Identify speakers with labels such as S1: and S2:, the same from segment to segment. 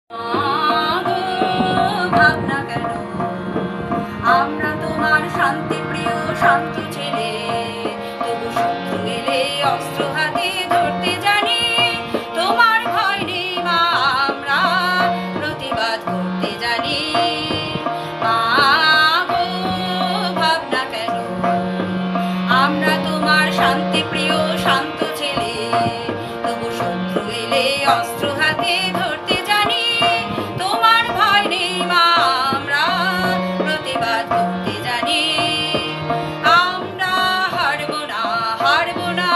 S1: আগো ভাবনা কেন? আমরা তোমার শান্তিপ্রিয় শান্ত ছেলে, তবু শত্রু এলে অস্ত্র হাতে ধরতে জানি। তোমার ভয় নেই মা, আমরা প্রতিবাদ করতে জানি। মা গো ভাবনা কেন? আমরা তোমার শান্তিপ্রিয় শান্ত ছেলে, তবু শত্রু এলে অস্ত্র হাতে ধরতে জানি। তোমার ভয় নেই মা, আমরা প্রতিবাদ করতে জানি। আমরা হারবো না, হারবো না,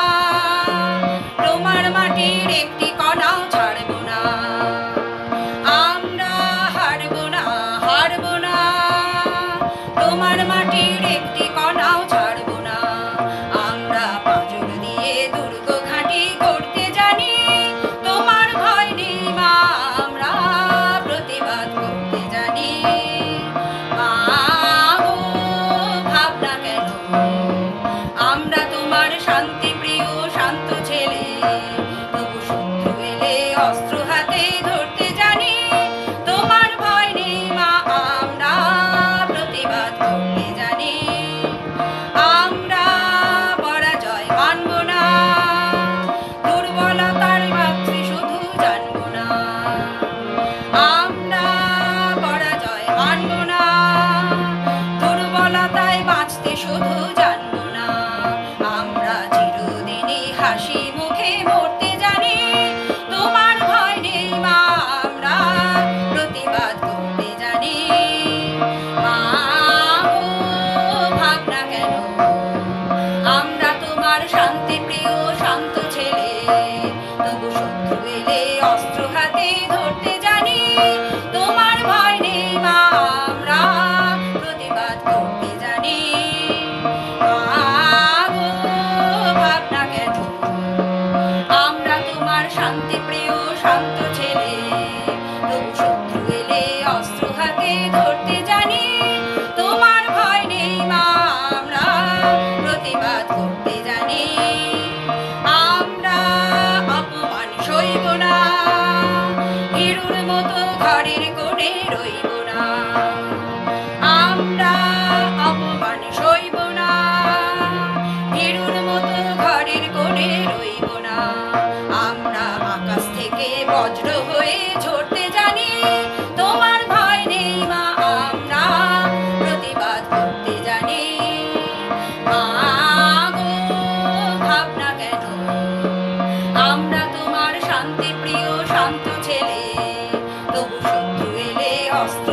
S1: তোমার মাটির একটি কণাও ছাড়বো না। আমরা হারবো না, হারবো না, তোমার মাটির একটি কণাও ছাড়বো না। আমরা পাঁজর দিয়ে দুর্গ ঘাঁটি করতে জানি। তোমার ভয় নেই মা, আমরা প্রতিবাদ করতে জানি। মা গো ভাবনা কেন? আমরা তোমার শান্তিপ্রিয় শান্ত ছেলে, তবু শত্রু এলে অস্ত্র হাতে ধরতে জানি। তোমার ভয় নেই মা, আমরা প্রতিবাদ করতে জানি। আমরা পরাজয় মানব না, দুর্বলতার মাতৃ শুধু জানব না। আমরা পরাজয় মানব না, দুর্বলতায় বাঁচতে শুধু জানব না। আমরা চিরদিনই হাসি মুখে মরতে জানি। তোমার ভয় নেই মা, আমরা প্রতিবাদ করতে জানি। মা গো ভাবনা কেন? আমরা তোমার শান্তিপ্রিয় শান্ত ছেলে, তবু শত্রু এলে অস্ত্র হাতে ধরতে জানি। তোমার ভয় নেই মা, আমরা প্রতিবাদ করতে জানি। মা গো ভাবনা কেন? আমরা তোমার শান্তিপ্রিয় শান্ত ছেলে, তবু শত্রু এলে অস্ত্র হাতে ধরতে জানি। তোমার ভয় নেই মা, আমরা প্রতিবাদ করতে জানি। আমরা অপমান সইব না, হিরুর মতো ঘরের কোণে রইব না। আমরা অপমান সইব না, হিরুর মতো ঘরের কোণে রইব না। আমরা আকাশ থেকে বজ্র হয়ে ঝরতে জানি। তোমার ভয় নেই মা, আমরা প্রতিবাদ করতে জানি। মা গো ভাবনা কেন? আমরা তোমার শান্তিপ্রিয় শান্ত ছেলে, তবু শত্রু এলে অস্ত্র